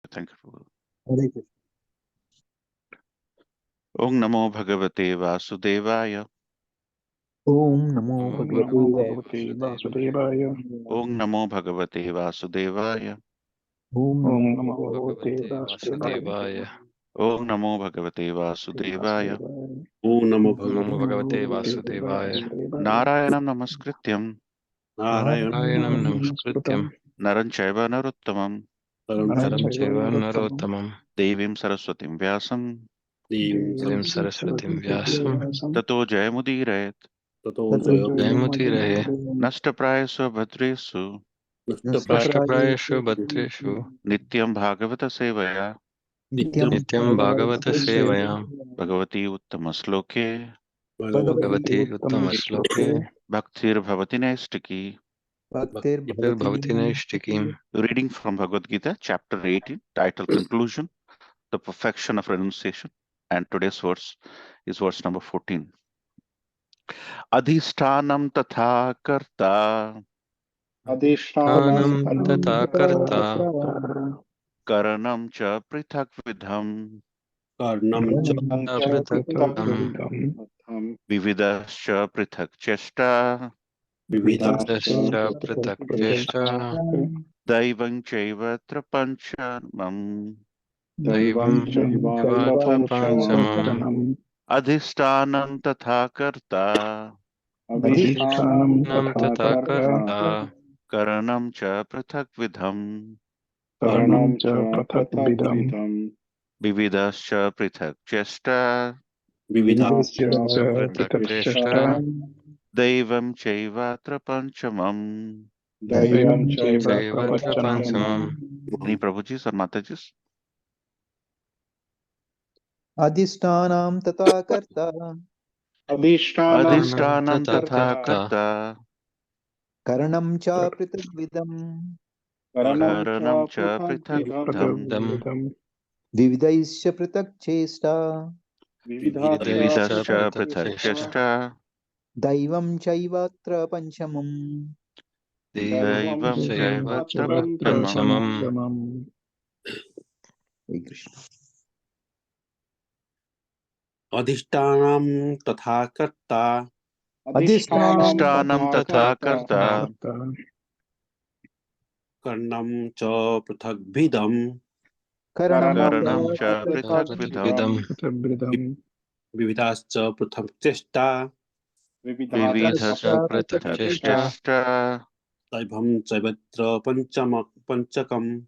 Thank you. Hare Krishna. Om Namo Bhagavate Vasudevaya. Om Namo Om Bhagavate Vasudevaya. Om Namo Bhagavate Vasudevaya. Om Om Namo Namo Bhagavate Bhagavate Vasudevaya. Om Namo Bhagavate Vasudevaya. Om Namo Om Namo Bhagavate Bhagavate Vasudevaya. Narayanam Namaskrityam. Narayanam Namaskrityam. Naran Chaiva Narottamam. Naram Chaiva Narottamam. Devim Saraswatim Vyasam. Devim Saraswatim Vyasam. Tato Jayamudirayat. Jayamati Rahe. Nashtaprayasva Bhadresu. Nashtaprayashu Bhatreshu. Nityam Bhagavata Sevaya. Nityam Bhagavata Sevayam. Bhagavati Uttamasloke. Bhagavati Uttama Shloke. Bhaktir Bhavati Naistiki. Bhaktir Bhaktir Bhavati Naishtikim. Reading from Bhagavad Gita, chapter 18, title Conclusion, the perfection of renunciation. And today's verse is verse number 14. Adhishtanam tatha karta. Adhishtanam tata karta. Karanam cha prithak vidham. Karnam Pratakam. Vividascha prithak chesta. Vidascha Pratak Cheshta. Daivam chaiva trapanchamam. Daivam Chaiva Pansamam. Adhishtanam tatha karta. Adhishtanam tata karta. Karanam cha prithak vidham. Karanam cha Pratak Vidam. Vividascha prithak chesta. Vidascha Pratak Cheshta. Daivam chaivatra panchamam. Daivam Chaiva Pansamam. Any Prabhujis or Matajis? Adhishtanam tata karta Adhishtanam tatha karta. Karanam cha pritagvidam Karanam cha prithak vidham. Dam. Vividaisya pritak chesta Vividascha prithak chesta. Daivam chaivatra panchamam. Daivam Chaiva chaivatra panchamam. Pansamam. Hare Krishna. Adhishtanam tatha karta. Adhishtanam tatha karta. Karnam cha prathak bhidam. Karanam cha prithak vidham. Vidam. Vividascha prathak chesta. Vividascha prithak chesta. Daivam chaivatra panchakam.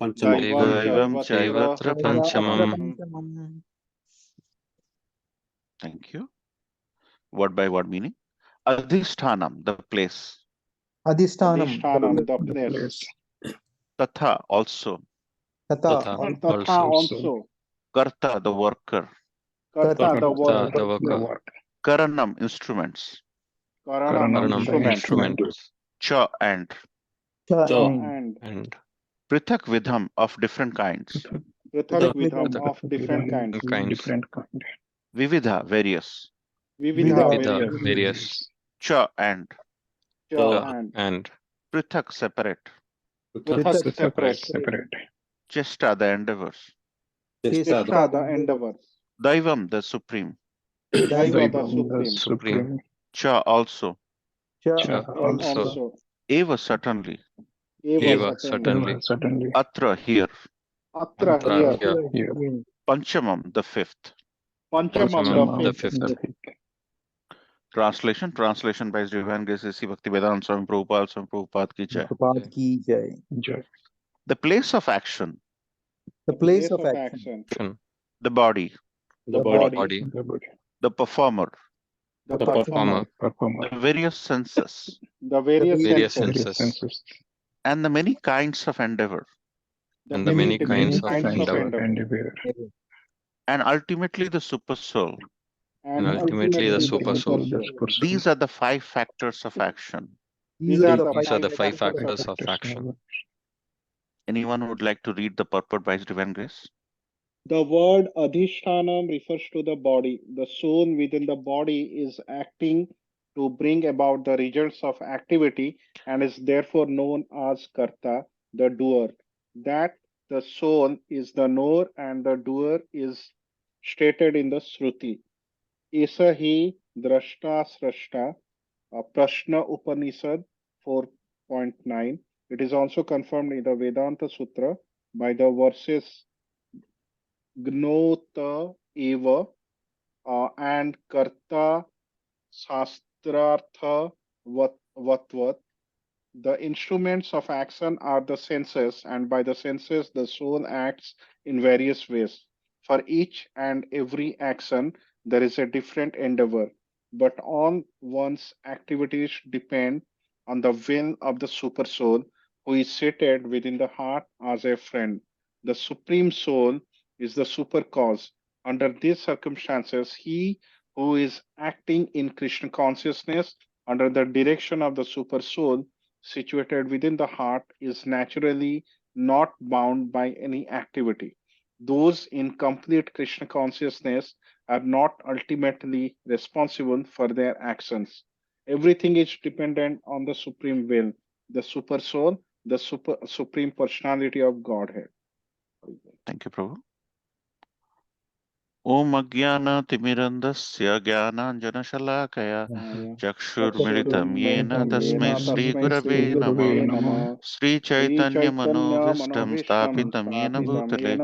Daivam Chaivatra Panchamam. Thank you. Word by word meaning. Adhishtanam, the place. Adhishtanam The place. Tatha, also. tata Also. Karta, the worker. karta The worker. Karanam, instruments. Karanam instruments. Cha, and. cha And Prithak vidham, of different kinds. different kind. Vividha, various. Vida various. Cha, and. And Prithak, separate. separate. Chesta, the endeavors. Daivam, the supreme. The supreme. Cha, also. cha Also. Eva, certainly. Eva certainly. Atra, here. Here. Panchamam, the fifth. Panchamam, the fifth. Translation by His Divine Grace A.C. Bhaktivedanta Swami Prabhupada ki jai. Prabhupada ki jai. Joy. The place of action, The place of action, the body, The body. the performer, the Performer. the various senses, Various senses. and the many kinds of endeavor, And the many kinds of endeavor. and ultimately the super soul. And ultimately the super soul. These are the five factors of action. These are These are the five factors of action. Anyone would like to read the purport by His Divine Grace? The word adhishtanam refers to the body. The soul within the body is acting to bring about the results of activity and is therefore known as karta, the doer. That the soul is the knower and the doer is stated in the Shruti. Esa hi drashta srashta, Prashna Upanishad 4.9. It is also confirmed in the Vedanta Sutra by the verses Gnota eva and Karta Sastrartha Vatvat. The instruments of action are the senses, and by the senses, the soul acts in various ways. For each and every action, there is a different endeavor, but all one's activities depend on the will of the super soul, who is seated within the heart as a friend. The supreme soul is the super cause. Under these circumstances, he who is acting in Krishna consciousness under the direction of the super soul situated within the heart is naturally not bound by any activity. Those in complete Krishna consciousness are not ultimately responsible for their actions. Everything is dependent on the supreme will, the super soul, the supreme personality of Godhead. Thank you, Prabhu. Om Agyana Timirandasya Gyananjanashalakaya Chakshurmilitam Yena Tasmai Sri Gurave Namah Sri Chaitanya Manovistam Stapitam Yena Bhutale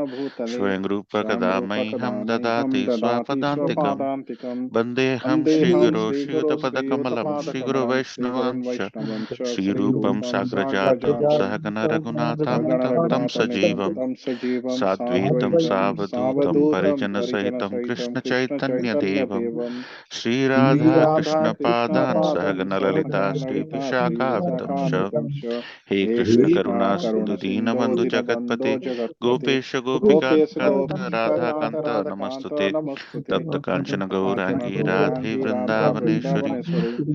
Swayam Rupa Kadamaiham Dadati Swapadantikam Bandeham Shri Guru Shri Yudapada Kamalam Shri Guru Vaishnavancha Shri Rupam Sagrajatam Sahagana Raghunatham Tam Sajivam Sadvaitam Savadutam Parijana Sahitam Krishna Chaitanya Devam Sri Radha Krishna Padan Sahagana Lalita Sri Vishaka Vitamsha He Krishna Karuna Sindhu Dina Bandhu Jagatpate Gopesha Gopika Kanta Radha Kanta Namastute Tapta Kanchana Gaurangi Radhe Vrindavaneshwari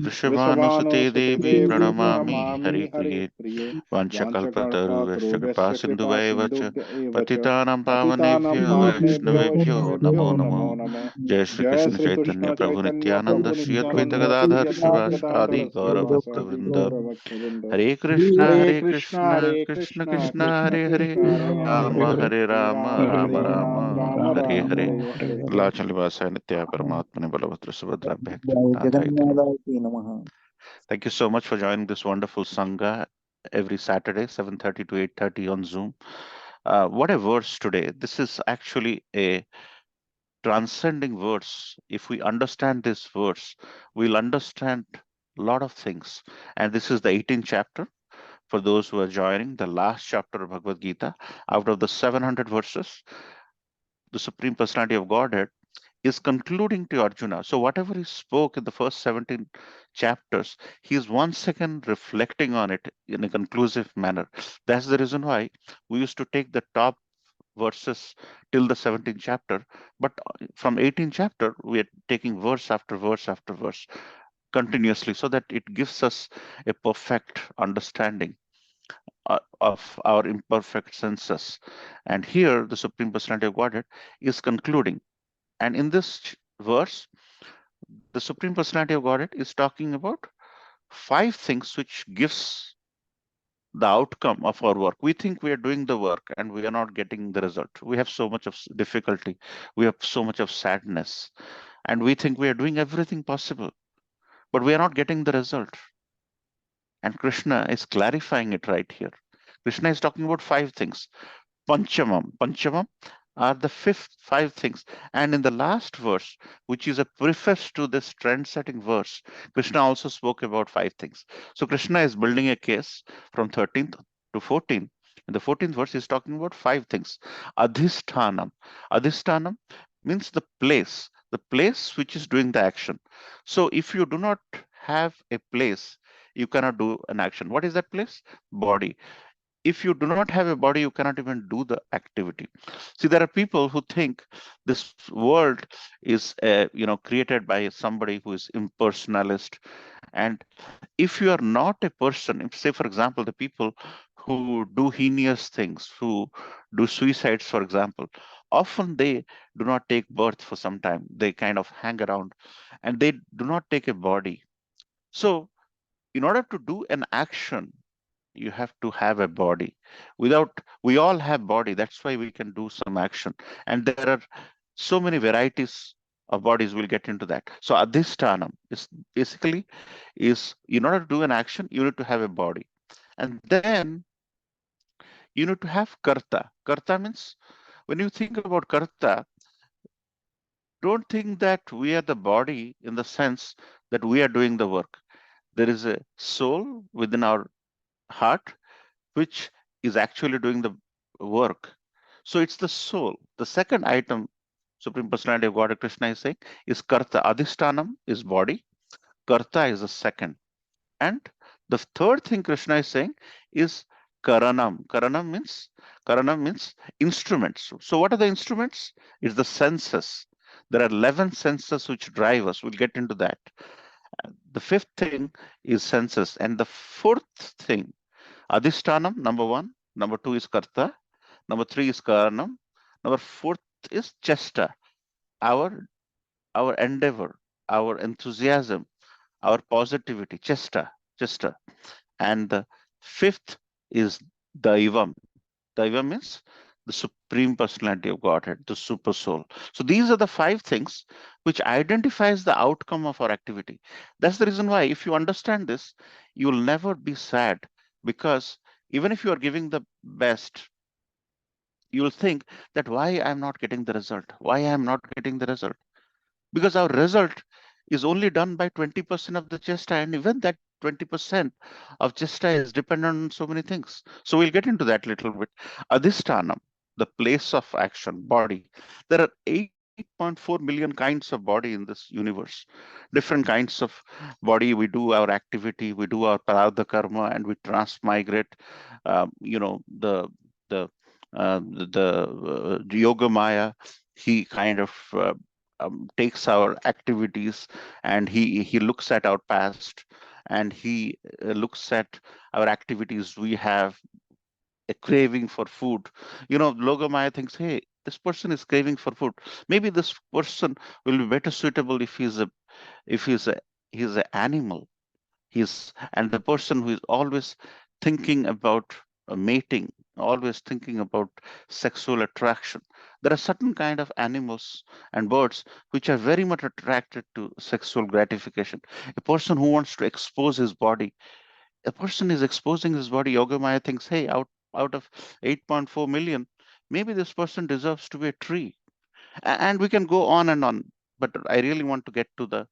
Vrishabhanusute Devi Pranamami Hari Priye Vanchakalpataru Vishakapa Sindhu Vacha Patitanam Pavanebhyo Vaishnavebhyo Namo Namo Jai Shri Krishna Chaitanya Prabhu Nityananda Shri Advaita Gadadhar Shivas Adi Gaura Bhakta Vrinda Hare Hare Krishna Krishna, Krishna Krishna Krishna Krishna, Hare Hare Rama Hare Rama Rama Rama Hare Hare Vilachal Nivasaya Nitya Paramatmane Balavatra Subhadra Jai Bhakti. Jagannatha Namaha. Thank you so much for joining this wonderful Sangha every Saturday, 7:30 to 8:30 on Zoom. What a verse today. This is actually a transcending verse. If we understand this verse, we'll understand a lot of things. And this is the 18th chapter. For those who are joining, the last chapter of Bhagavad Gita, out of the 700 verses, the Supreme Personality of Godhead is concluding to Arjuna. So whatever he spoke in the first 17 chapters, he is once again reflecting on it in a conclusive manner. That's the reason why we used to take the top verses till the 17th chapter, but from 18th chapter, we are taking verse after verse after verse continuously so that it gives us a perfect understanding of our imperfect senses. And here, the Supreme Personality of Godhead is concluding. And in this verse, the Supreme Personality of Godhead is talking about 5 things which gives the outcome of our work. We think we are doing the work and we are not getting the result. We have so much of difficulty. We have so much of sadness. And we think we are doing everything possible, but we are not getting the result. And Krishna is clarifying it right here. Krishna is talking about 5 things. Panchamam. Panchamam are the 5 things. And in the last verse, which is a preface to this trend-setting verse, Krishna also spoke about 5 things. So Krishna is building a case from 13th to 14th. In the 14th verse, he's talking about 5 things. Adhisthanam. Adhisthanam means the place which is doing the action. So if you do not have a place, you cannot do an action. What is that place? Body. If you do not have a body, you cannot even do the activity. See, there are people who think this world is created by somebody who is impersonalist. And if you are not a person, if, say for example, the people who do heinous things, who do suicides, for example, often they do not take birth for some time. They kind of hang around and they do not take a body. So in order to do an action, you have to have a body. We all have body. That's why we can do some action. And there are so many varieties of bodies. We'll get into that. So adhisthanam is basically is in order to do an action, you need to have a body. And then you need to have karta. Karta means when you think about karta, don't think that we are the body in the sense that we are doing the work. There is a soul within our heart which is actually doing the work. So it's the soul. The second item Supreme Personality of God Krishna is saying is karta. Adhishtanam is body. Karta is the second. And the third thing Krishna is saying is karanam. Karanam means instruments. So what are the instruments? It's the senses. There are 11 senses which drive us. We'll get into that. The fifth thing is senses. And the fourth thing, adhishtanam, number one. Number two is karta. Number three is karanam. Number fourth is chesta. Our endeavor, our enthusiasm, our positivity, chesta. And the fifth is Daivam. Daivam means the Supreme Personality of Godhead, the Super Soul. So these are the five things which identifies the outcome of our activity. That's the reason why if you understand this, you will never be sad, because even if you are giving the best, you will think that why I'm not getting the result, why I'm not getting the result, because our result is only done by 20% of the chesta, and even that 20% of chesta is dependent on so many things. So we'll get into that little bit. Adhisthanam, the place of action, body. There are 8.4 million kinds of body in this universe. Different kinds of body. We do our activity, we do our prarabdha karma, and we transmigrate. The Yoga Maya, he kind of takes our activities, and he looks at our past, and he looks at our activities. We have a craving for food. Logamaya thinks, hey, this person is craving for food. Maybe this person will be better suitable if he's a animal. And the person who is always thinking about mating, always thinking about sexual attraction. There are certain kind of animals and birds which are very much attracted to sexual gratification. A person who wants to expose his body, a person is exposing his body. Yogamaya thinks, hey, out of 8.4 million, maybe this person deserves to be a tree. And we can go on and on, but I really want to get to the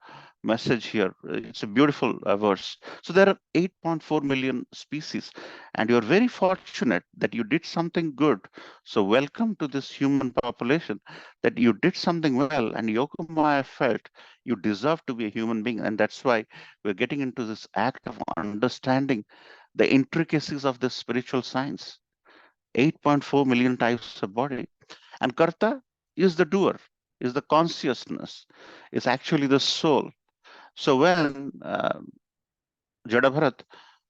message here. It's a beautiful verse. So there are 8.4 million species, and you're very fortunate that you did something good. So welcome to this human population, that you did something well, and Yogamaya felt you deserve to be a human being. And that's why we're getting into this act of understanding the intricacies of this spiritual science. 8.4 million types of body. And karta is the doer, is the consciousness, is actually the soul. So when Jadabharat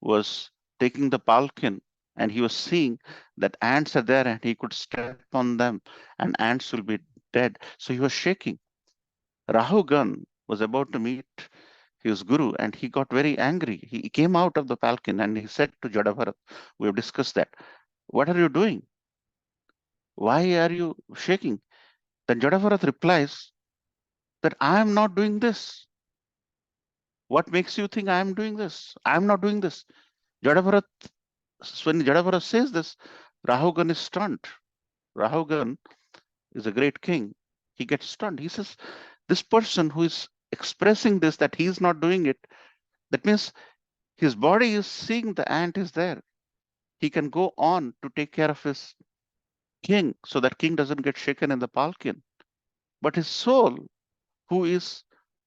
was taking the palkin, and he was seeing that ants are there and he could step on them and ants will be dead. So he was shaking. Rahugan was about to meet his guru and he got very angry. He came out of the palkin and he said to Jadabharat, we have discussed that. What are you doing? Why are you shaking? Then Jadabharat replies that I am not doing this. What makes you think I am doing this? I am not doing this. Jadabharat, when Jadabharat says this, Rahugan is stunned. Rahugan is a great king. He gets stunned. He says, this person who is expressing this, that he is not doing it, that means his body is seeing the ant is there. He can go on to take care of his king so that king doesn't get shaken in the palkin. But his soul, who is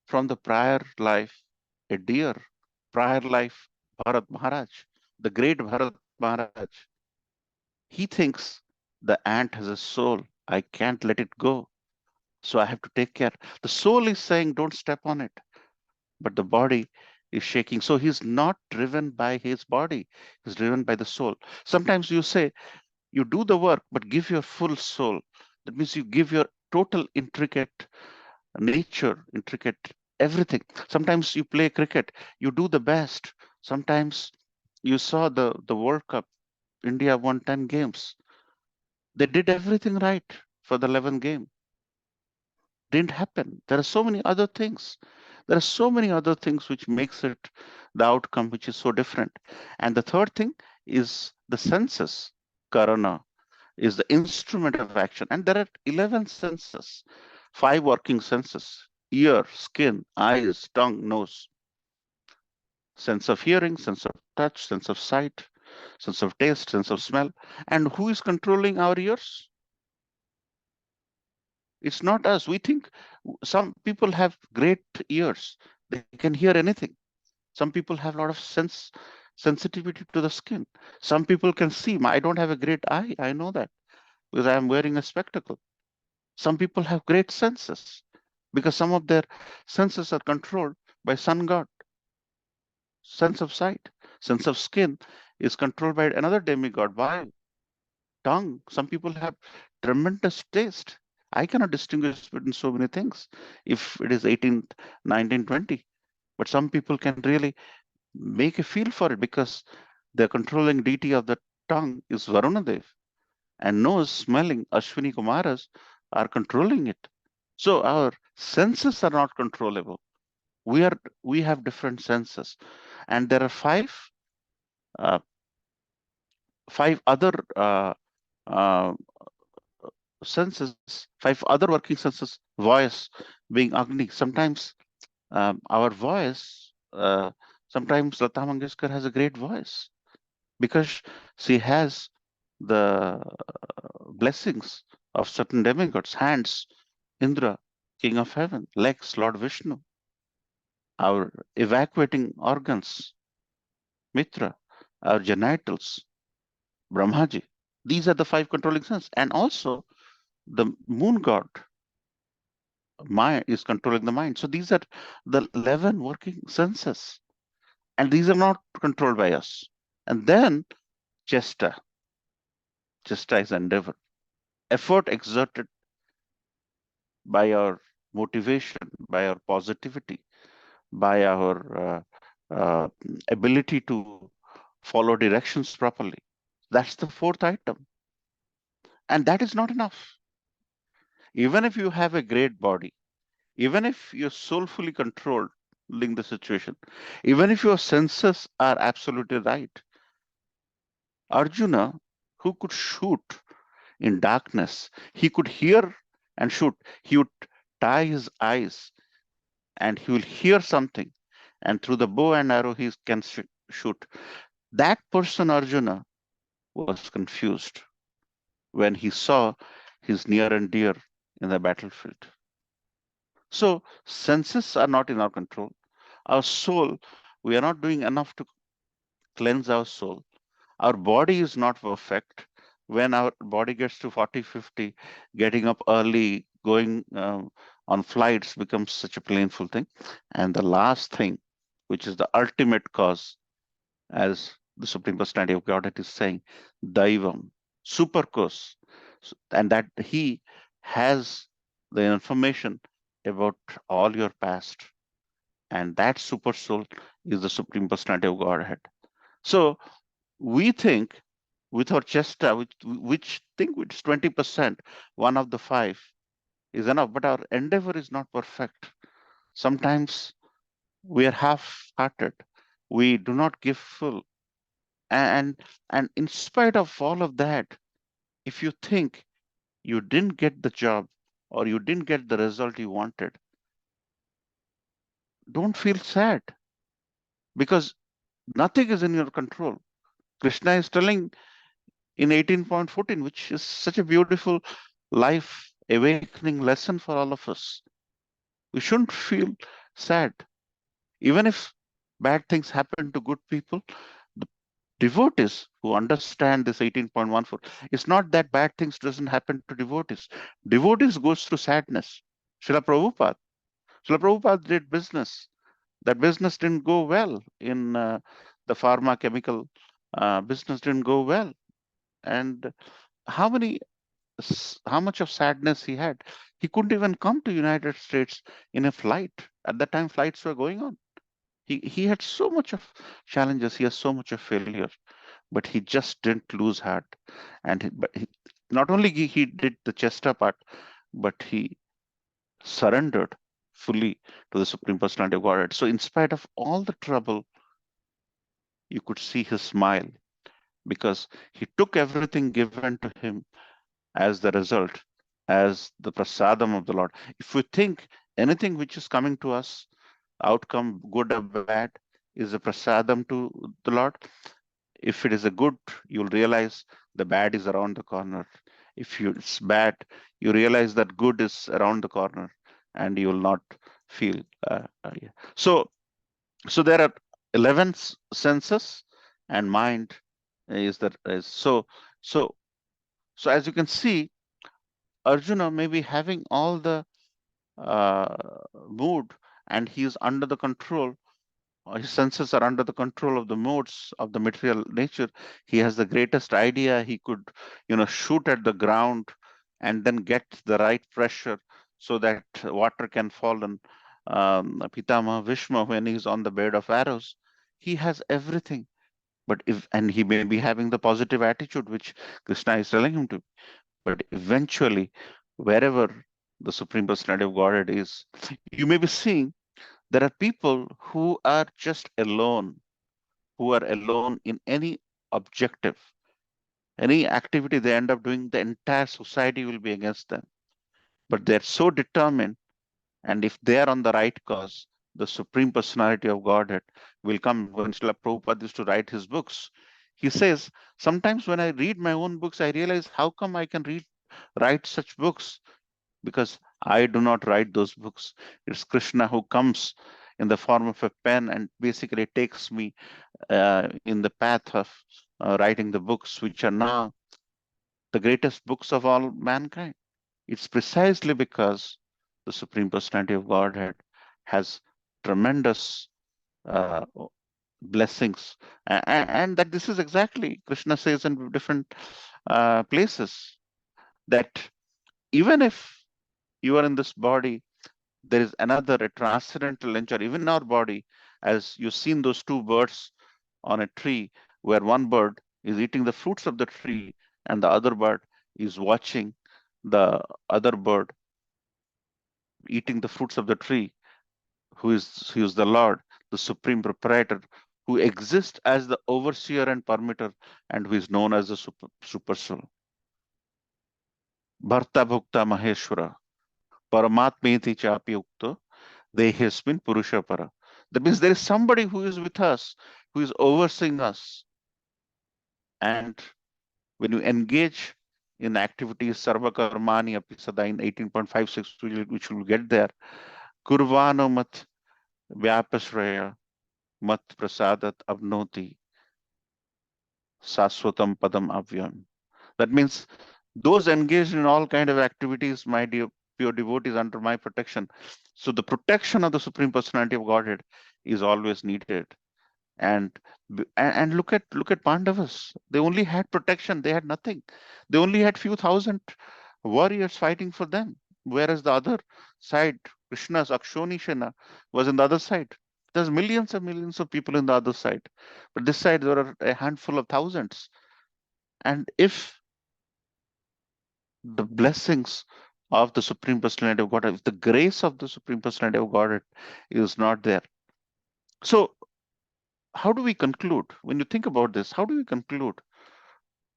from the prior life, a deer, prior life, Bharat Maharaj, the great Bharat Maharaj, he thinks the ant has a soul. I can't let it go. So I have to take care. The soul is saying, don't step on it. But the body is shaking. So he's not driven by his body. He's driven by the soul. Sometimes you say, you do the work, but give your full soul. That means you give your total intricate nature, intricate everything. Sometimes you play cricket, you do the best. Sometimes You saw the World Cup. India won 10 games. They did everything right for the 11th game. Didn't happen. There are so many other things. There are so many other things which makes it the outcome which is so different. And the third thing is the senses. Karana is the instrument of action. And there are 11 senses, 5 working senses: ear, skin, eyes, tongue, nose. Sense of hearing, sense of touch, sense of sight, sense of taste, sense of smell. And who is controlling our ears? It's not us. We think some people have great ears. They can hear anything. Some people have a lot of sensitivity to the skin. Some people can see. I don't have a great eye. I know that because I am wearing a spectacle. Some people have great senses because some of their senses are controlled by sun god. Sense of sight, sense of skin is controlled by another demigod. Why? Tongue. Some people have tremendous taste. I cannot distinguish between so many things if it is 18th, 19, 20. But some people can really make a feel for it because the controlling deity of the tongue is Varunadev, and nose, smelling, Ashwini Kumaras are controlling it. So our senses are not controllable. We have different senses, and there are uh, five other uh, senses, 5 other working senses. Voice being Agni. Sometimes our voice. Sometimes Lata Mangeshkar has a great voice because she has the blessings of certain demigods. Hands, Indra, King of Heaven. Legs, Lord Vishnu. Our evacuating organs, Mitra. Our genitals, Brahmaji. These are the 5 controlling senses. And also the moon god mind is controlling the mind. So these are the 11 working senses. And these are not controlled by us. And then Chesta. Chesta is endeavor. Effort exerted by our motivation, by our positivity, by our ability to follow directions properly. That's the 4th item. And that is not enough. Even if you have a great body, even if you're soulfully controlling the situation, even if your senses are absolutely right, Arjuna, who could shoot in darkness, he could hear and shoot. He would tie his eyes and he will hear something, and through the bow and arrow he can shoot. That person, Arjuna, was confused when he saw his near and dear in the battlefield. So senses are not in our control. Our soul, we are not doing enough to cleanse our soul. Our body is not perfect. When our body gets to 40, 50, getting up early, going on flights becomes such a painful thing. And the last thing, which is the ultimate cause, as the Supreme Personality of Godhead is saying, Daivam, super cause, and that he has the information about all your past. And that super soul is the Supreme Personality of Godhead. So we think with our chesta, which think it's 20%, one of the 5 is enough, but our endeavor is not perfect. Sometimes we are half-hearted. We do not give full. And in spite of all of that, if you think you didn't get the job or you didn't get the result you wanted, don't feel sad because nothing is in your control. Krishna is telling in 18.14, which is such a beautiful life awakening lesson for all of us. We shouldn't feel sad. Even if bad things happen to good people, the devotees who understand this 18.14, it's not that bad things doesn't happen to devotees. Devotees goes through sadness. Srila Prabhupada did business. That business didn't go well in the pharma chemical business didn't go well. And how many how much of sadness he had. He couldn't even come to United States in a flight. At that time, flights were going on. He had so much of challenges. He has so much of failure, but he just didn't lose heart. And not only he did the chesta part, but he surrendered fully to the Supreme Personality of Godhead. So, in spite of all the trouble, you could see his smile because he took everything given to him as the result, as the prasadam of the Lord. If we think anything which is coming to us, outcome, good or bad, is a prasadam to the Lord. If it is a good, you'll realize the bad is around the corner. If it's bad, you realize that good is around the corner, and you will not feel. Yeah. So there are 11 senses, and mind is that is so. So as you can see, Arjuna may be having all the uh, mood, and he is under the control. His senses are under the control of the modes of the material nature. He has the greatest idea. He could, shoot at the ground and then get the right pressure so that water can fall on Pitama Vishma when he's on the bed of arrows. He has everything. But and he may be having the positive attitude which Krishna is telling him to. But eventually, wherever the Supreme Personality of Godhead is, you may be seeing there are people who are just alone, who are alone in any objective, any activity they end up doing, the entire society will be against them. But they're so determined, and if they are on the right cause, the Supreme Personality of Godhead will come. When Srila Prabhupada used to write his books, he says, sometimes when I read my own books, I realize how come I can write such books, because I do not write those books. It's Krishna who comes in the form of a pen and basically takes me in the path of writing the books, which are now the greatest books of all mankind. It's precisely because the Supreme Personality of Godhead has tremendous uh, blessings, and that this is exactly Krishna says in different places that even if you are in this body, there is another, a transcendental nature, even in our body, as you've seen those two birds on a tree, where one bird is eating the fruits of the tree and the other bird is watching the other bird eating the fruits of the tree, who is the Lord, the supreme proprietor, who exists as the overseer and permitter, and who is known as the super soul. Bharta Bhukta Maheshwara, Paramatmeti Chapi Ukta, Dehesmin Purusha Para. That means there is somebody who is with us, who is overseeing us. And when you engage in activities, Sarva Karmani Apisada in 18.56, which will get there, Kurvano Mat Vyapasraya Mat Prasadat Avnoti Saswatam Padam Avyam. That means those engaged in all kind of activities, my dear pure devotees, under my protection. So the protection of the Supreme Personality of Godhead is always needed. And and look at Pandavas. They only had protection. They had nothing. They only had few thousand warriors fighting for them. Whereas the other side, Krishna's Akshoni Sena, was on the other side. There's millions and millions of people in the other side. But this side, there are a handful of thousands. And if the blessings of the Supreme Personality of Godhead, if the grace of the Supreme Personality of Godhead is not there. So, how do we conclude? When you think about this, how do we conclude?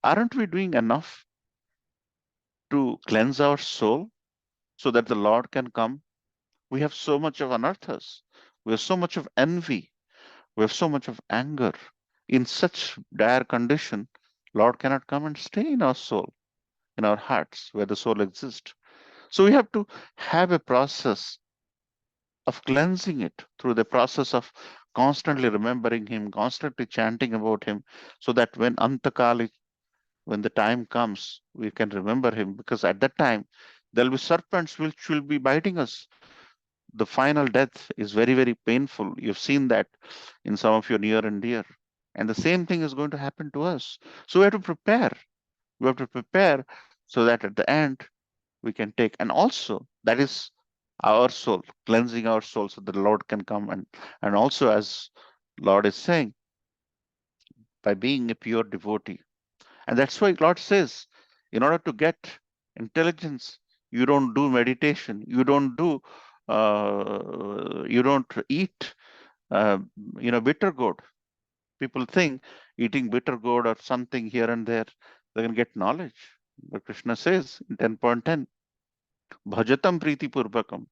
Aren't we doing enough to cleanse our soul so that the Lord can come? We have so much of anarthas. We have so much of envy. We have so much of anger. In such dire condition, Lord cannot come and stay in our soul, in our hearts, where the soul exists. So we have to have a process of cleansing it through the process of constantly remembering Him, constantly chanting about Him, so that when Antakali, when the time comes, we can remember Him, because at that time there'll be serpents which will be biting us. The final death is very, very painful. You've seen that in some of your near and dear. And the same thing is going to happen to us. So we have to prepare. We have to prepare so that at the end we can take. And also, that is our soul, cleansing our soul so that the Lord can come, and also, as Lord is saying, by being a pure devotee. And that's why Lord says, in order to get intelligence, you don't do meditation, you don't eat, uh, bitter gourd. People think eating bitter gourd or something here and there, they can get knowledge. But Krishna says in 10.10, Bhajatam Priti Purvakam,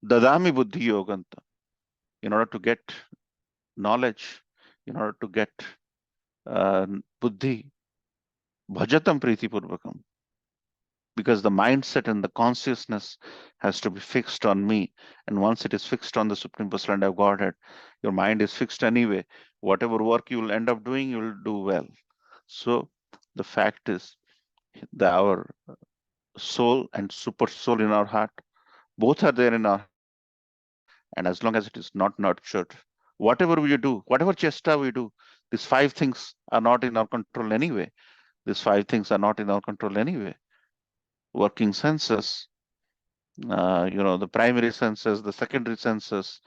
Dadami Buddhi Yoganta. In order to get knowledge, in order to get Buddhi, Bhajatam Priti Purvakam. Because the mindset and the consciousness has to be fixed on me. And once it is fixed on the Supreme Personality of Godhead, your mind is fixed anyway. Whatever work you will end up doing, you will do well. So the fact is that our soul and super soul in our heart, both are there in our heart. And as long as it is not nurtured, whatever we do, whatever chesta we do, these five things are not in our control anyway. These five things are not in our control anyway. Working senses, the primary senses, the secondary senses,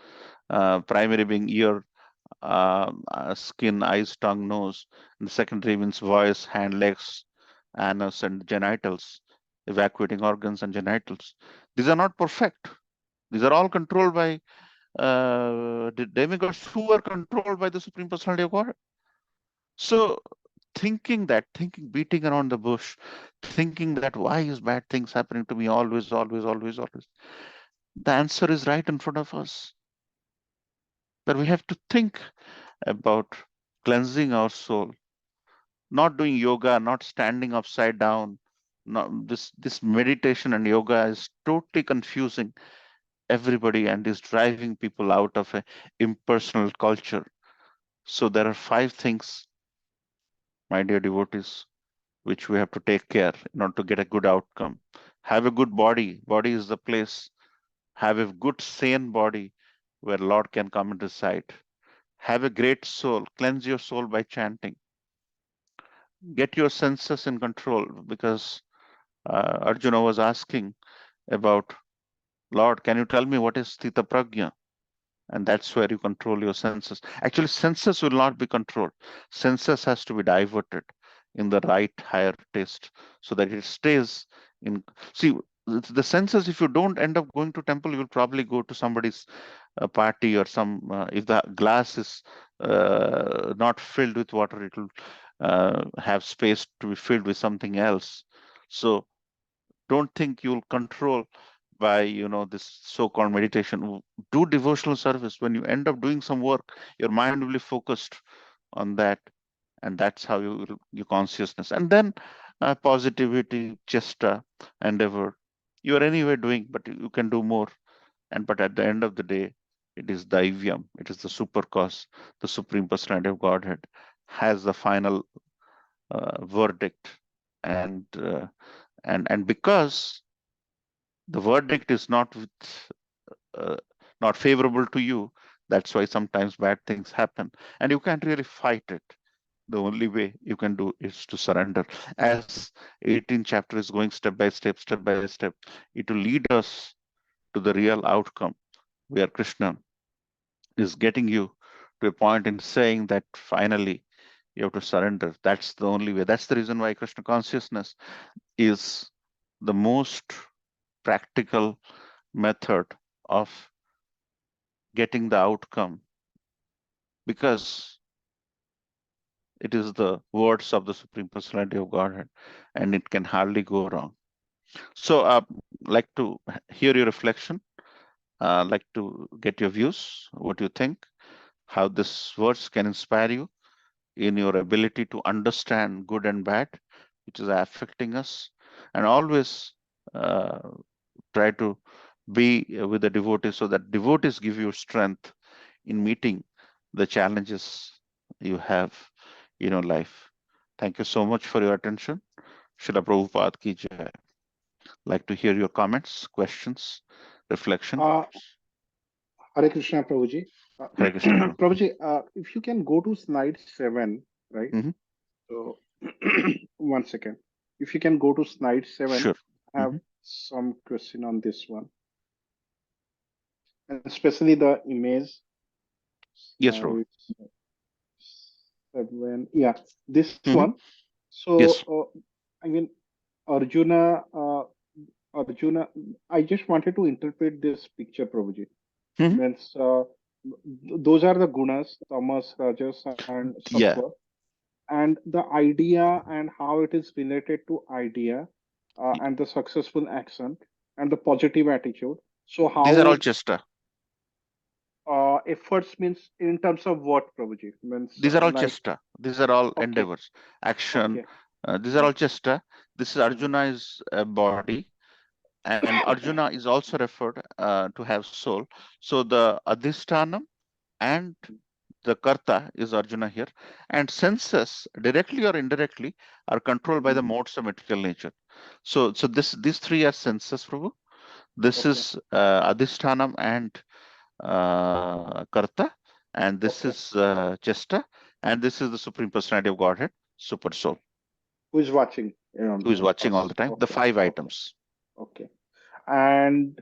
primary being ear, skin, eyes, tongue, nose, and the secondary means voice, hand, legs, anus, and genitals, evacuating organs and genitals. These are not perfect. These are all controlled by the demigods who are controlled by the Supreme Personality of God. So beating around the bush, thinking that why is bad things happening to me always, always, always, always. The answer is right in front of us. That we have to think about cleansing our soul, not doing yoga, not standing upside down. Not, this meditation and yoga is totally confusing everybody and is driving people out of a impersonal culture. So there are five things, my dear devotees, which we have to take care in order to get a good outcome. Have a good body. Body is the place. Have a good sane body where Lord can come and reside. Have a great soul. Cleanse your soul by chanting. Get your senses in control, because Arjuna was asking about, Lord, can you tell me what is Sthita Prajna? And that's where you control your senses. Actually, senses will not be controlled. Senses has to be diverted in the right higher taste so that it stays in. See, the senses, if you don't end up going to temple, you will probably go to somebody's party or some, if the glass is not filled with water, it will have space to be filled with something else. So don't think you'll control by this so-called meditation. Do devotional service. When you end up doing some work, your mind will be focused on that, and that's how your consciousness, and then positivity, chesta, endeavor, you are anyway doing, but you can do more. But at the end of the day, it is Daivyam, it is the super cause, the Supreme Personality of Godhead has the final verdict. And because the verdict is uh, not favorable to you, that's why sometimes bad things happen, and you can't really fight it. The only way you can do is to surrender. As 18th chapter is going step by step, it will lead us to the real outcome, where Krishna is getting you to a point in saying that finally you have to surrender. That's the only way. That's the reason why Krishna consciousness is the most practical method of getting the outcome, because it is the words of the Supreme Personality of Godhead, and it can hardly go wrong. So, like to hear your reflection, like to get your views, what you think, how this words can inspire you in your ability to understand good and bad, which is affecting us, and always uh, try to be with the devotees so that devotees give you strength in meeting the challenges you have in your life. Thank you so much for your attention. Srila Prabhupada ki jai. Like to hear your comments, questions, reflection. Hare Krishna, Prabhuji. Hare Krishna, Prabhu. Prabhuji, if you can go to slide 7, right? Mhm. So, one second. If you can go to slide 7, Sure. I have some question on this one. and especially the image. Yes, Prabhu. Yeah, this Mhm. one. So, Yes. I mean, Arjuna, Arjuna, I just wanted to interpret this picture, Prabhuji. Mhm. Means those are the gunas, tamas, rajas, and Yeah. sattva, and the idea and how it is related to idea, and the successful action and the positive attitude. So, These are all how chesta. efforts means in terms of what, Prabhuji? Means These are all like, chesta. These are all okay, endeavors, action. okay. These are Hmm, all chesta. This is hmm, Arjuna is a body, and Arjuna is also referred to have soul. So the adhisthanam and the karta is Arjuna here, and senses directly or indirectly are controlled by hmm, the modes of material nature. So these three are senses, Prabhu. This okay, is adhisthanam and karta, and this okay. is chesta, and this is the Supreme Personality of Godhead, Super Soul, Who is watching who is watching all us? the time. The Okay, five okay, items. okay. And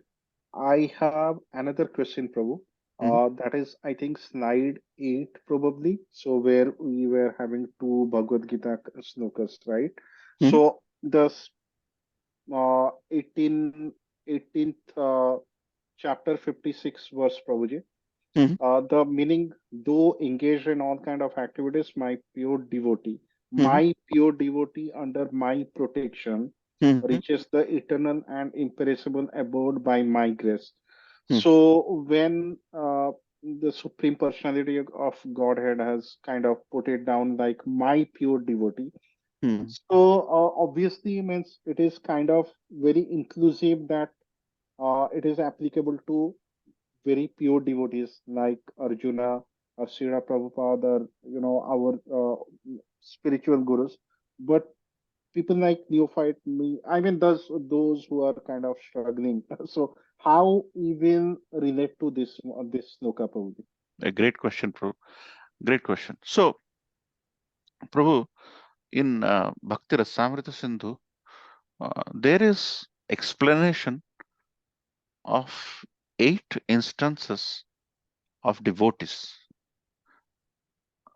I have another question, Prabhu. Mhm. That is, I think, slide 8, probably. So, where we were having two Bhagavad Gita slokas, right? Mhm. So, the 18, 18th chapter 56 verse, Prabhuji. Mhm. The meaning, though engaged in all kind of activities, Mhm. my pure devotee under my protection Mhm. reaches the eternal and imperishable abode by my grace. Mhm. So when the Supreme Personality of Godhead has kind of put it down like my pure devotee, Mhm. so obviously means it is kind of very inclusive that it is applicable to very pure devotees like Arjuna or Srila Prabhupada, or, our spiritual gurus. But people like neophyte me, I mean, those who are kind of struggling. So how we will relate to this sloka, Prabhuji? A great question, Prabhu. Great question. So, Prabhu, in Bhakti Rasamrita Sindhu, there is explanation of 8 instances of devotees.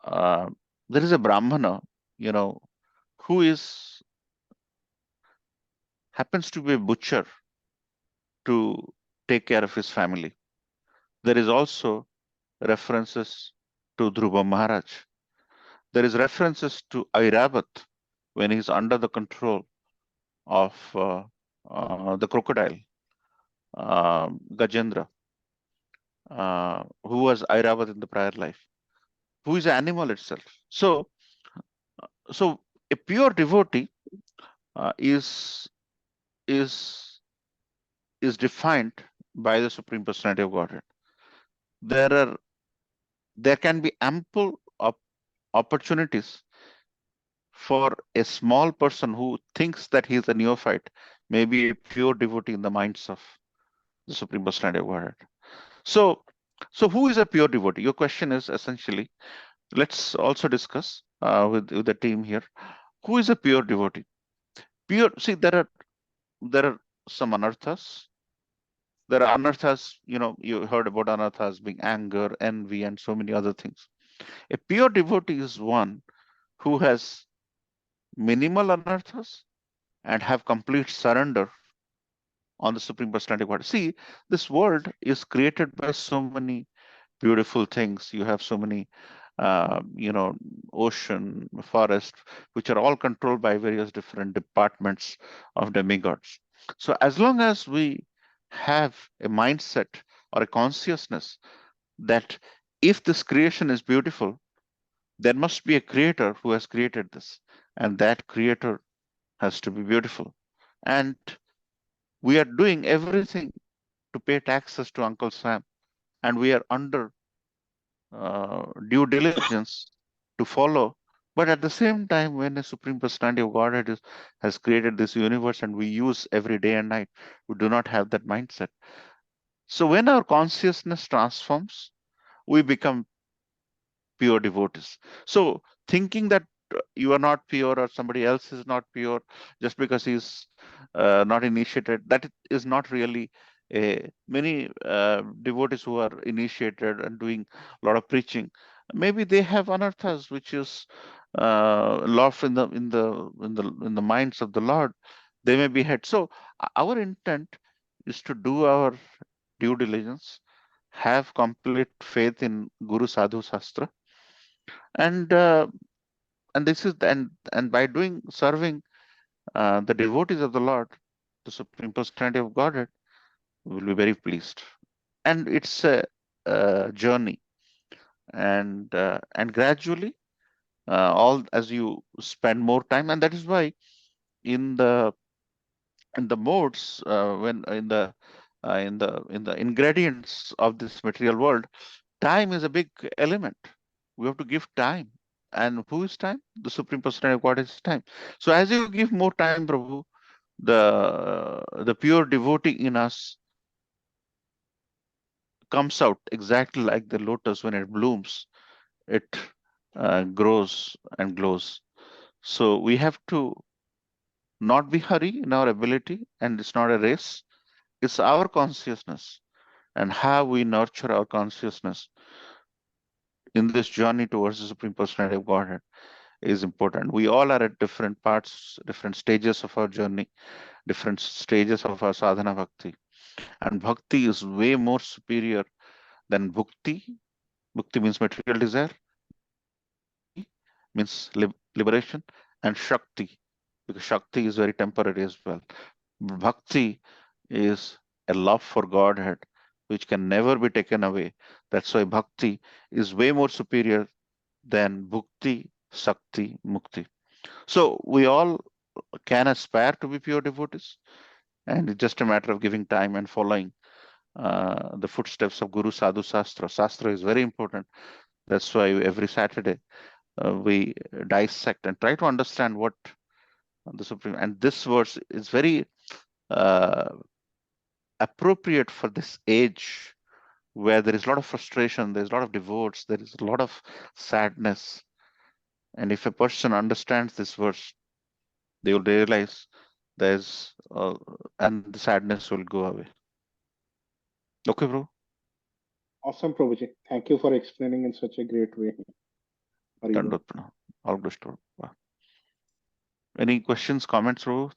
Uh, there is a Brahmana, you know, who is happens to be a butcher to take care of his family. There is also references to Dhruva Maharaj. There is references to Airavat when he's under the control of the crocodile, Gajendra, who was Airavat in the prior life, who is an animal itself. So a pure devotee uh, is is is defined by the Supreme Personality of Godhead. There are there can be ample opportunities for a small person who thinks that he is a neophyte, maybe a pure devotee in the minds of the Supreme Personality of Godhead. So, so who is a pure devotee? Your question is essentially. Let's also discuss with the team here. Who is a pure devotee? Pure. See, there are some anarthas. There are anarthas. You heard about anarthas being anger, envy, and so many other things. A pure devotee is one who has minimal anarthas and have complete surrender on the Supreme Personality of God. See, this world is created by so many beautiful things. You have so many, ocean, forest, which are all controlled by various different departments of demigods. So as long as we have a mindset or a consciousness that if this creation is beautiful, there must be a creator who has created this, and that creator has to be beautiful. And we are doing everything to pay taxes to Uncle Sam, and we are under due diligence to follow. But at the same time, when a Supreme Personality of Godhead has created this universe and we use every day and night, we do not have that mindset. So when our consciousness transforms, we become pure devotees. So thinking that you are not pure or somebody else is not pure just because he's not initiated, that is not really Many devotees who are initiated and doing a lot of preaching, maybe they have anarthas which is lost in the minds of the Lord. They may be had. So our intent is to do our due diligence, have complete faith in Guru Sadhu Shastra, and this is and by doing serving the devotees of the Lord, the Supreme Personality of Godhead will be very pleased. And it's a journey, and gradually, all as you spend more time, and that is why in the modes, when in the ingredients of this material world, time is a big element. We have to give time. And who is time? The Supreme Personality of God is time. So as you give more time, Prabhu, the pure devotee in us comes out exactly like the lotus when it blooms. It grows and glows. So we have to not be hurry in our ability, and it's not a race. It's our consciousness and how we nurture our consciousness in this journey towards the Supreme Personality of Godhead is important. We all are at different parts, different stages of our journey, different stages of our sadhana bhakti. And bhakti is way more superior than bhukti. Bhukti means material desire, mukti means liberation, and shakti, because shakti is very temporary as well. Bhakti is a love for Godhead, which can never be taken away. That's why bhakti is way more superior than bhukti, sakti, mukti. So we all can aspire to be pure devotees, and it's just a matter of giving time and following the footsteps of Guru Sadhu Shastra. Shastra is very important. That's why every Saturday we dissect and try to understand what the Supreme. And this verse is very uh, appropriate for this age where there is a lot of frustration, there's a lot of divorce, there is a lot of sadness. And if a person understands this verse, they will realize and the sadness will go away. Okay, bro. Awesome, Prabhuji. Thank you for explaining in such a great way. Haribol. Dandot Pranam. All restored. Any questions, comments, bro?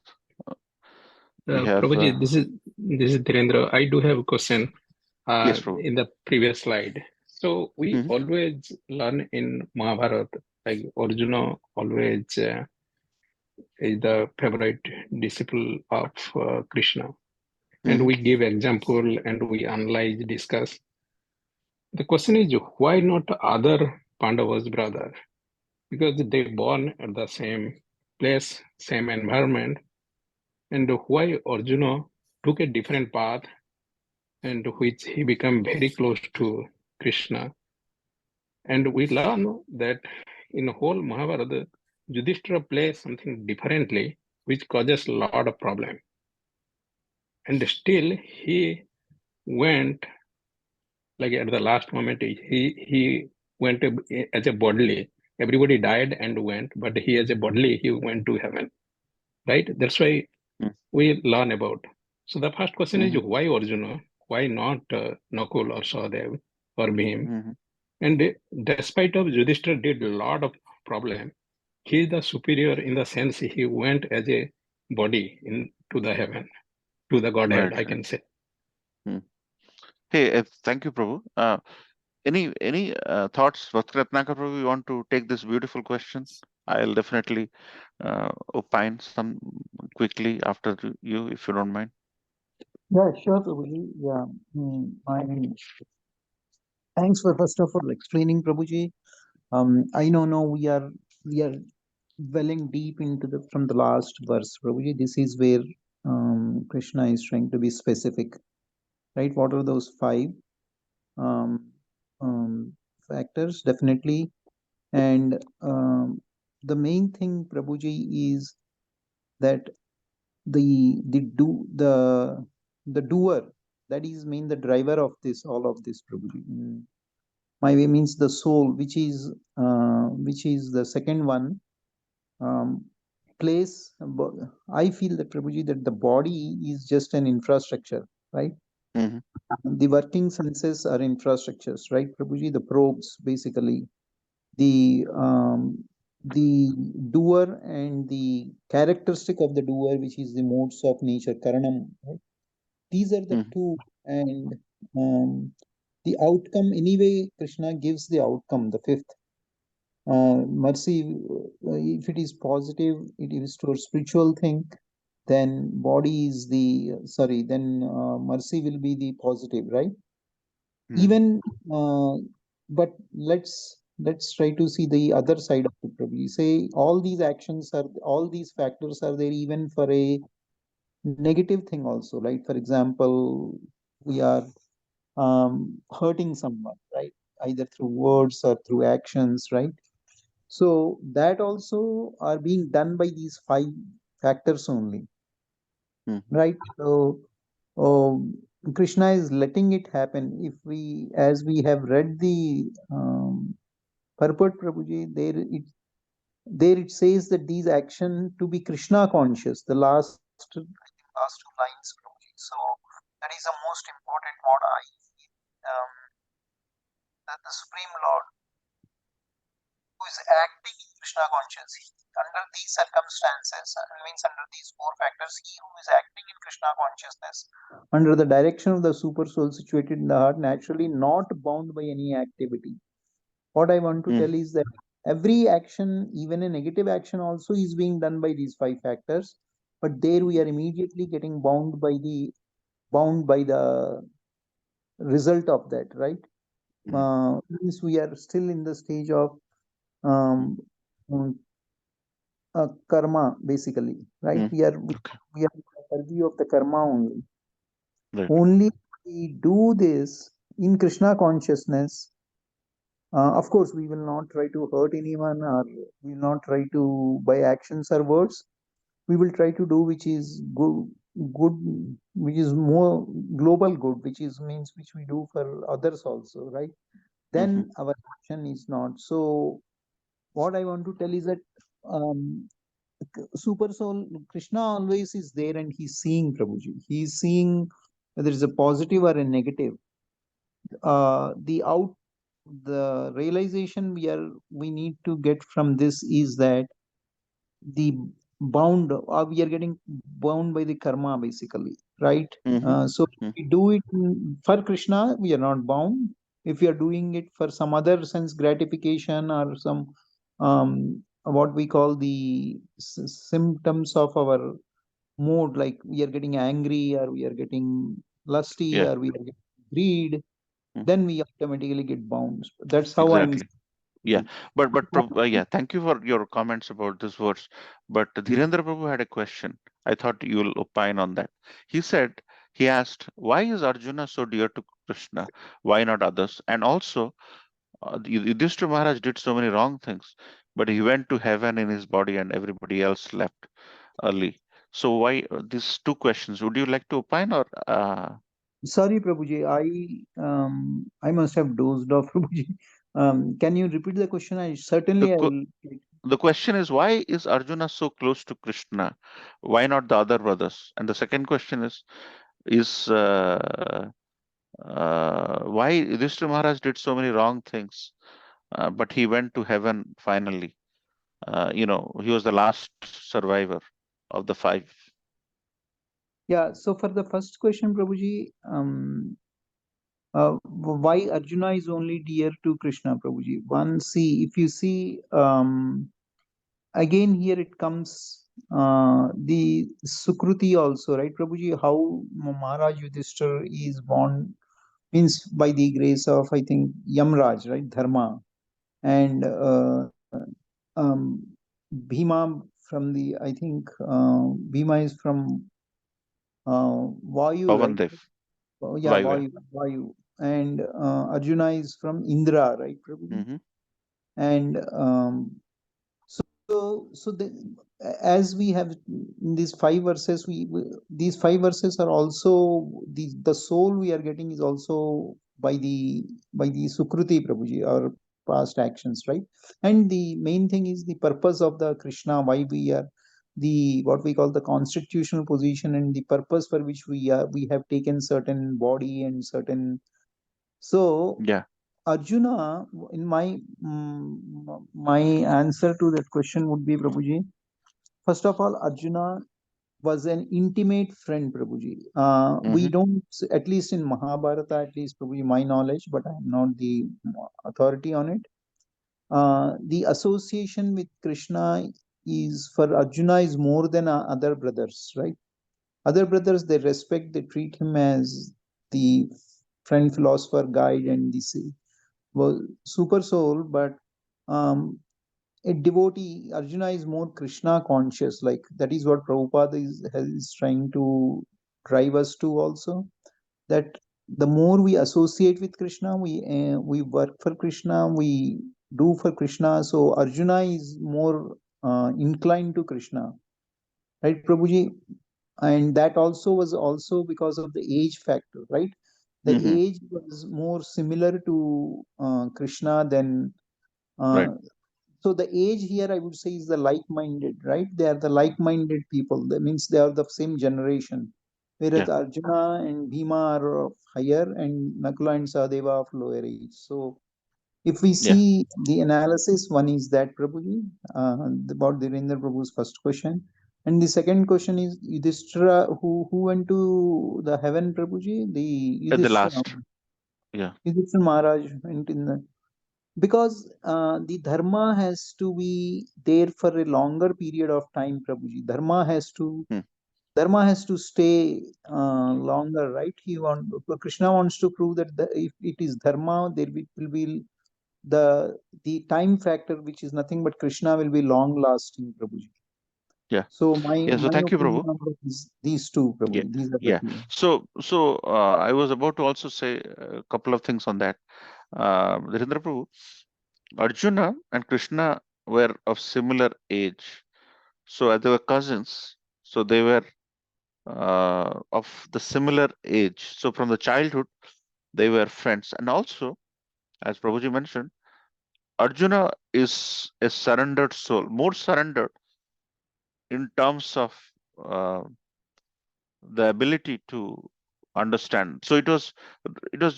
We have. Prabhuji, this is Dhirendra. I do have a question. Yes, bro. In the previous slide. So we always learn in Mahabharata, like Arjuna always is the favorite disciple of Krishna. And we give example and we analyze, discuss. The question is, why not other Pandavas' brother? Because they born at the same place, same environment. And why Arjuna took a different path and which he became very close to Krishna. And we learn that in the whole Mahabharata, Yudhishthira plays something differently, which causes a lot of problem. And still he went, like at the last moment, he went as a bodily. Everybody died and went, but he as a bodily, he went to heaven, right? That's why we learn about. So the first question is, why Arjuna? Why not Nakul or Sahadev or Bhim? And despite of Yudhishthira did a lot of problem, he is the superior in the sense he went as a body into the heaven, to the Godhead, I can say. Hey, thank you, Prabhu. Any thoughts, Bhaktratnakar Prabhu? You want to take this beautiful question? I'll definitely opine some quickly after you, if you don't mind. Yeah, sure, Prabhuji. Yeah. Thanks for first of all explaining, Prabhuji. I know now we are welling deep into from the last verse, Prabhuji. This is where Krishna is trying to be specific, right? What are those five factors? Definitely. And the main thing, Prabhuji, is that the doer, that is mean the driver of this, all of this, Prabhuji. My way means the soul, which is the second one. Place, I feel that, Prabhuji, that the body is just an infrastructure, right? The working senses are infrastructures, right, Prabhuji? The probes, basically. The doer and the characteristic of the doer, which is the modes of nature, karanam, right? These are the two, and the outcome, anyway, Krishna gives the outcome, the fifth. Mercy, if it is positive, it is to a spiritual thing, then body is the, sorry, then mercy will be the positive, right? Even, but let's try to see the other side of it, Prabhu. Say all these actions are, all these factors are there even for a negative thing also, right? For example, we are hurting someone, right? Either through words or through actions, right? So that also are being done by these five factors only, right? So Krishna is letting it happen. If we, as we have read the purport, Prabhuji, there it says that these action to be Krishna conscious. The last two lines, Prabhuji. So that is the most important what I feel. That the Supreme Lord who is acting in Krishna consciousness under these circumstances, means under these four factors, he who is acting in Krishna consciousness under the direction of the super soul situated in the heart, naturally not bound by any activity. What I want to tell is that every action, even a negative action, also is being done by these five factors, but there we are immediately getting bound by the result of that, right? Means we are still in the stage of karma, basically, right? We are purview of the karma only. Only we do this in Krishna consciousness. Of course, we will not try to hurt anyone, or we will not try to, by actions or words, we will try to do which is good, which is more global good, which is means which we do for others also, right? Then our action is not. So what I want to tell is that super soul Krishna always is there, and he's seeing, Prabhuji. He's seeing whether it's a positive or a negative. The realization we need to get from this is that the bound, we are getting bound by the karma, basically, right? So if we do it for Krishna, we are not bound. If we are doing it for some other sense gratification or some what we call the symptoms of our mood, like we are getting angry, or we are getting lusty, or we are getting greed, then we automatically get bound. That's how I'm. Yeah, but yeah, thank you for your comments about this verse. But Dhirendra Prabhu had a question. I thought you'll opine on that. He asked, why is Arjuna so dear to Krishna? Why not others? And also, Yudhishthira Maharaj did so many wrong things, but he went to heaven in his body, and everybody else left early. So why these two questions? Would you like to opine, or? Sorry, Prabhuji, I must have dozed off, Prabhuji. Can you repeat the question? I will. The question is, why is Arjuna so close to Krishna? Why not the other brothers? And the second question is why Yudhishthira Maharaj did so many wrong things, but he went to heaven finally. He was the last survivor of the five. Yeah. So for the first question, Prabhuji, why Arjuna is only dear to Krishna, Prabhuji? If you see, again here it comes the Sukruti also, right, Prabhuji? How Maharaj Yudhishthira is born means by the grace of, I think, Yamraj, right, Dharma, and Bhima from the, I think, Bhima is from Vayu, right? Yeah, Vayu. And Arjuna is from Indra, right, Prabhuji? And as we have these five verses, these five verses are also the soul we are getting is also by the Sukruti, Prabhuji, our past actions, right? And the main thing is the purpose of the Krishna, why we are the what we call the constitutional position and the purpose for which we have taken certain body and certain. So Yeah. Arjuna, in my answer to that question would be, Prabhuji, first of all, Arjuna was an intimate friend, Prabhuji. We don't, at least in Mahabharata, at least Prabhuji, my knowledge, but I am not the authority on it. The association with Krishna is for Arjuna is more than other brothers, right? Other brothers, they respect, they treat him as the friend, philosopher, guide, and the super soul. But a devotee, Arjuna is more Krishna conscious. Like that is what Prabhupada is trying to drive us to also. That the more we associate with Krishna, we work for Krishna, we do for Krishna. So Arjuna is more inclined to Krishna, right, Prabhuji? And that also was also because of the age factor, right? The age was more similar to Krishna than. Right. So the age here, I would say, is the like-minded, right? They are the like-minded people. That means they are the same generation. Whereas Arjuna and Bhima are of higher, and Nakula and Sahadeva of lower age. So if we see the analysis, one is that, Prabhuji, about Dhirendra Prabhu's first question. And the second question is Yudhishthira, who went to the heaven, Prabhuji? The At the Yudhishthira, last. Yeah. Yudhishthira Maharaj went in the, because the dharma has to be there for a longer period of time, Prabhuji. Dharma has to stay longer, right? Krishna wants to prove that if it is dharma, there will be the time factor, which is nothing but Krishna will be long lasting, Prabhuji. Yeah. So my So thank you, opinion Prabhu. on these two, Yeah. Prabhuji. These are the Yeah. two. So I was about to also say a couple of things on that. Dhirendra Prabhu, Arjuna and Krishna were of similar age. So they were cousins. So they were of the similar age. So from the childhood, they were friends. And also, as Prabhuji mentioned, Arjuna is a surrendered soul, more surrendered in terms of uh, the ability to understand. So it was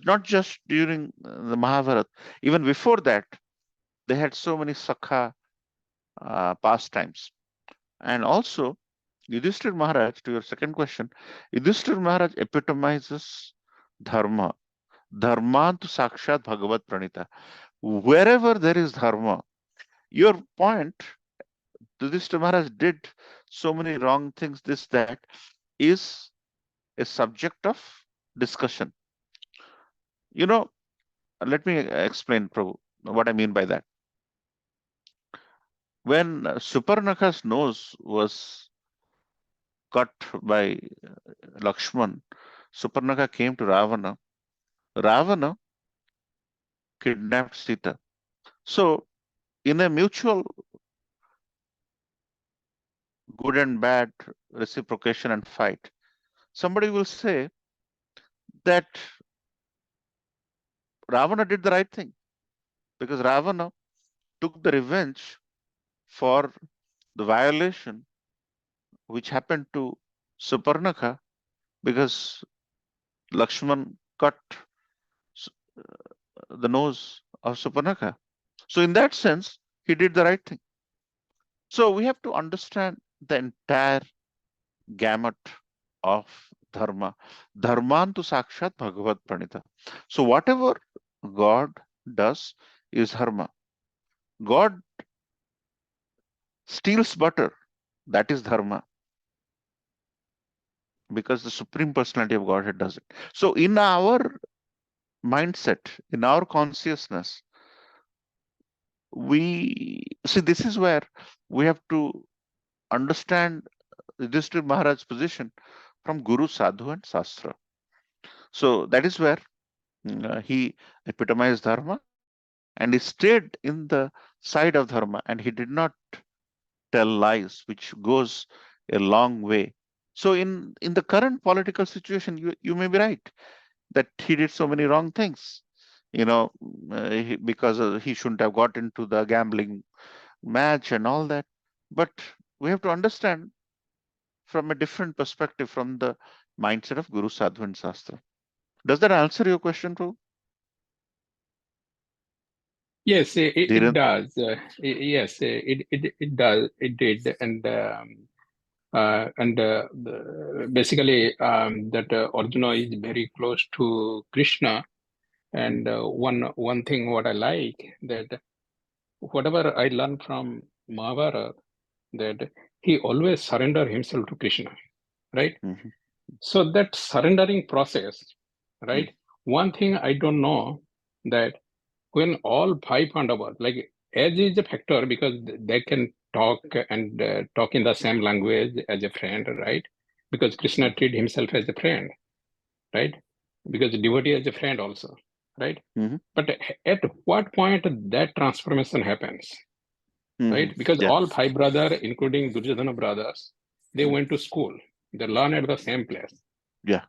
not just during the Mahabharata. Even before that, they had so many sakha pastimes. And also, Yudhishthir Maharaj, to your second question, Yudhishthir Maharaj epitomizes dharma. Dharma to sakshat Bhagavad Pranita. Wherever there is dharma, your point, Yudhishthir Maharaj did so many wrong things, this, that, is a subject of discussion. You know, let me explain, Prabhu, what I mean by that. When Suparnaka's nose was cut by Lakshman, Suparnaka came to Ravana. Ravana kidnapped Sita. So, in a mutual good and bad reciprocation and fight, somebody will say that Ravana did the right thing because Ravana took the revenge for the violation which happened to Suparnaka because Lakshman cut the nose of Suparnaka. So, in that sense, he did the right thing. So, we have to understand the entire gamut of dharma. Dharmantu sakshat Bhagavad Pranita. So, whatever God does is dharma. God steals butter, that is dharma, because the Supreme Personality of Godhead does it. So, in our mindset, in our consciousness, we see this is where we have to understand Yudhishthira Maharaj's position from Guru, Sadhu, and Sastra. So that is where he epitomized Dharma and he stayed in the side of Dharma and he did not tell lies, which goes a long way. So in the current political situation, you may be right that he did so many wrong things, because he shouldn't have got into the gambling match and all that. But we have to understand from a different perspective, from the mindset of Guru, Sadhu, and Shastra. Does that answer your question, Prabhu? Yes, it Dhiren? does. Yes, it does. It did, basically that Arjuna is very close to Krishna. And one thing what I like, that whatever I learned from Mahabharata, that he always surrender himself to Krishna, right? Mm-hmm. So that surrendering process, right? One thing I don't know, that when all five Pandavas, like age is a factor because they can talk and talk in the same language as a friend, right? Because Krishna treated himself as a friend, right? Because devotee as a friend also, right? Mm-hmm. But at what point that transformation happens, right? Because Yeah. all five brothers, including Duryodhana brothers, they went to school. They learn at the same place. Yeah.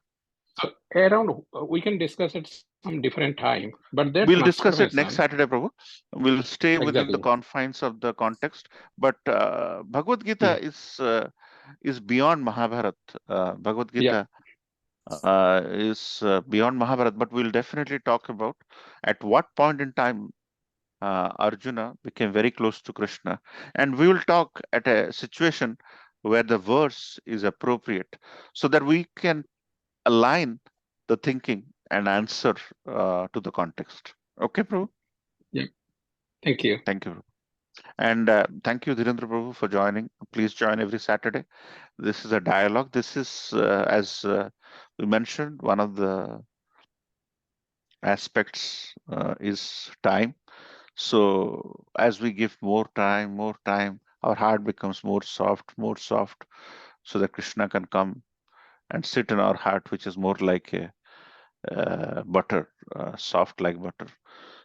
So around, we can discuss it some different time, but that We'll discuss it next transformation, Saturday, Prabhu. We'll stay within the exactly. confines of the context. But Bhagavad Gita is beyond Mahabharata. Bhagavad Gita is beyond Mahabharata, but we'll definitely talk about at what point in time Arjuna became very close to Krishna. And we will talk at a situation where the verse is appropriate so that we can align the thinking and answer to the context. Okay, Prabhu? Yeah. Thank you. Thank you. And thank you, Dhirendra Prabhu, for joining. Please join every Saturday. This is a dialogue. This is, as we mentioned, one of the aspects is time. So as we give more time, our heart becomes more soft, so that Krishna can come and sit in our heart, which is more like a butter, soft like butter.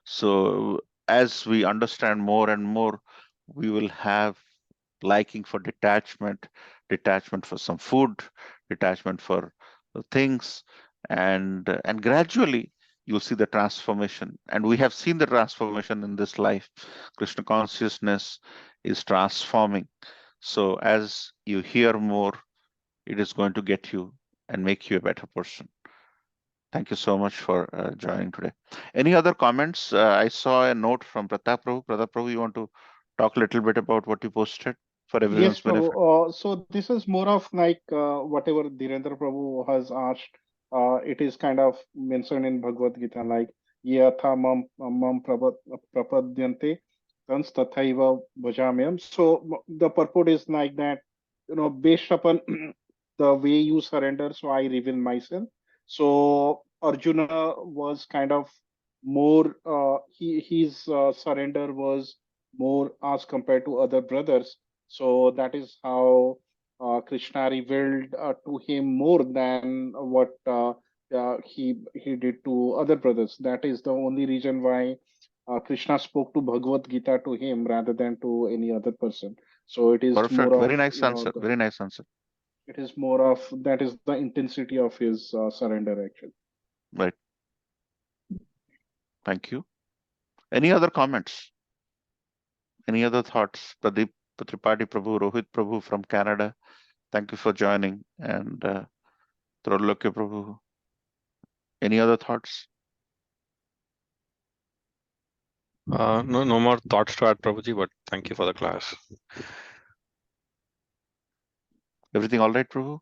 So as we understand more and more, we will have liking for detachment for some food, detachment for things, and gradually you'll see the transformation. And we have seen the transformation in this life. Krishna consciousness is transforming. So as you hear more, it is going to get you and make you a better person. Thank you so much for joining today. Any other comments? I saw a note from Pratap Prabhu. Pratap Prabhu, you want to talk a little bit about what you posted for Yes, everyone's benefit? Prabhu. So this is more of like whatever Dhirendra Prabhu has asked. It is kind of mentioned in Bhagavad Gita, like yatha mam prapadyante tans tathaiva bhajamyam. So the purport is like that, based upon the way you surrender, so I reveal myself. So Arjuna was kind of more, his surrender was more as compared to other brothers. So that is how Krishna revealed to him more than what he did to other brothers. That is the only reason why Krishna spoke to Bhagavad Gita to him rather than to any other person. So it is more Perfect. of, Very nice answer. Very nice answer. it is more of, that is the intensity of his surrender actually. Right. Thank you. Any other comments? Any other thoughts? Pradeep Tripathi Prabhu, Rohit Prabhu from Canada. Thank you for joining. And Trolokya Prabhu. Any other thoughts? No more thoughts to add, Prabhuji, but thank you for the class. Everything all right, Prabhu?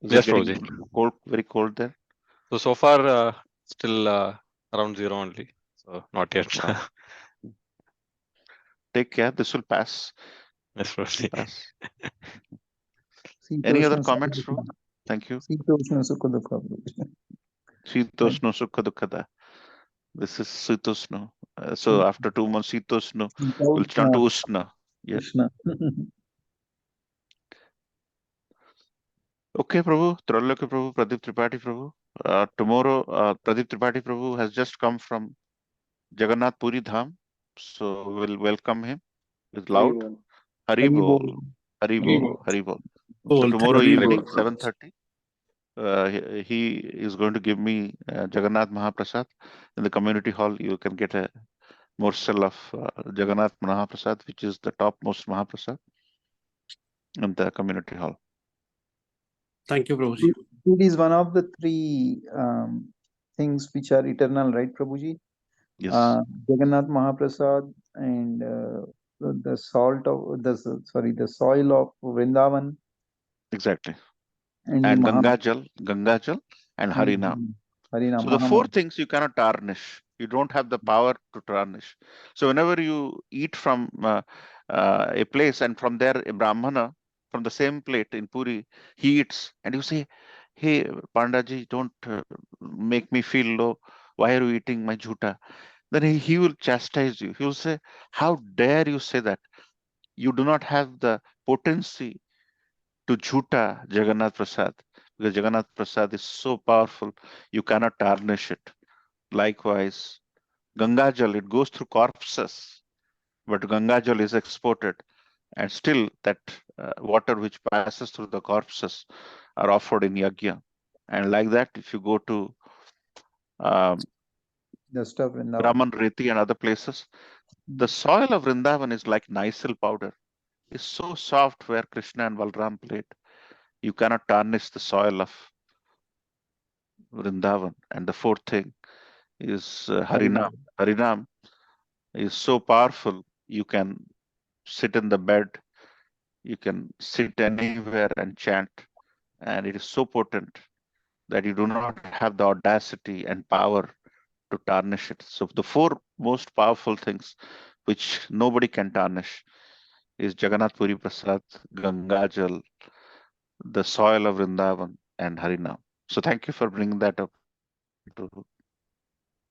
Is it Yes, getting Prabhuji. cold, very cold there? So far, still around zero only. So not yet. Take care. This will pass. Yes, Prabhuji. Pass. Any other Sitoshna comments, Prabhu? Thank you. Sitoshna Sukha Dukha. Shitosno Sukha Dukkada. This is Sitosno. So after 2 months, Sitosno will turn to Ushna. Yes. Krishna. Okay, Prabhu. Tralokya Prabhu, Pradeep Tripathi Prabhu. Tomorrow, Pradeep Tripathi Prabhu has just come from Jagannath Puri Dham. So we'll welcome him with loud Haribol. Hari Bol. Hari Bol. Haribol. Hari Bol. So Bol, tomorrow thank you. evening, 7:30, he is going to give me Jagannath Mahaprasad in the community hall. You can get a morsel of Jagannath Mahaprasad, which is the topmost Mahaprasad. in the community hall. Thank you, Prabhuji. It is one of the three things which are eternal, right, Prabhuji? Yes, Jagannath Mahaprasad and the salt of the soil of Vrindavan exactly. and the And Ganga Jal and Harinam. Harinam So the four Mahamam. things you cannot tarnish. You don't have the power to tarnish. So whenever you eat from a place and from there a Brahmana from the same plate in Puri, he eats and you say, "Hey Pandaji, don't make me feel low. Why are you eating my jhuta?" Then he will chastise you. He will say, "How dare you say that? You do not have the potency to jhuta Jagannath Prasad because Jagannath Prasad is so powerful. You cannot tarnish it." Likewise, Ganga Jal, it goes through corpses, but Ganga Jal is exported, and still that water which passes through the corpses are offered in yajna. And like that, if you go to um, The stuff Vrindavan. Brahman Reti and other places, the soil of Vrindavan is like Nycil powder. It's so soft where Krishna and Balram played. You cannot tarnish the soil of Vrindavan. And the fourth thing is Harinam. Harinam is so powerful. You can sit in the bed, you can sit anywhere and chant, and it is so potent that you do not have the audacity and power to tarnish it. So the four most powerful things which nobody can tarnish is Jagannath Puri Prasad, Gangajal, the soil of Vrindavan, and Harinam. So thank you for bringing that up.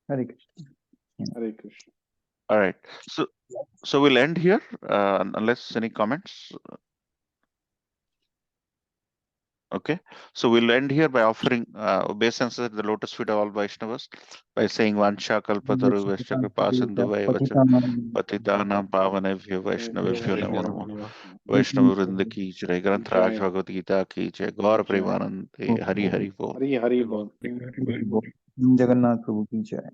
Hare Krishna. Hare Krishna. All right. So we'll end here unless any comments. Okay, so we'll end here by offering obeisances at the lotus feet of all Vaishnavas by saying Vansha Kalpataru Vaishya Kripa Sindhu Vacha Patitanam Pavanebhyo Vaishnavebhyo Namo Namo Vaishnava Vrinda ki jai, Granth Raj Bhagavad Gita ki jai, Gaur Premanand Hari Hari Bol. Hari Hari Bol. Jagannath Prabhu ki jai.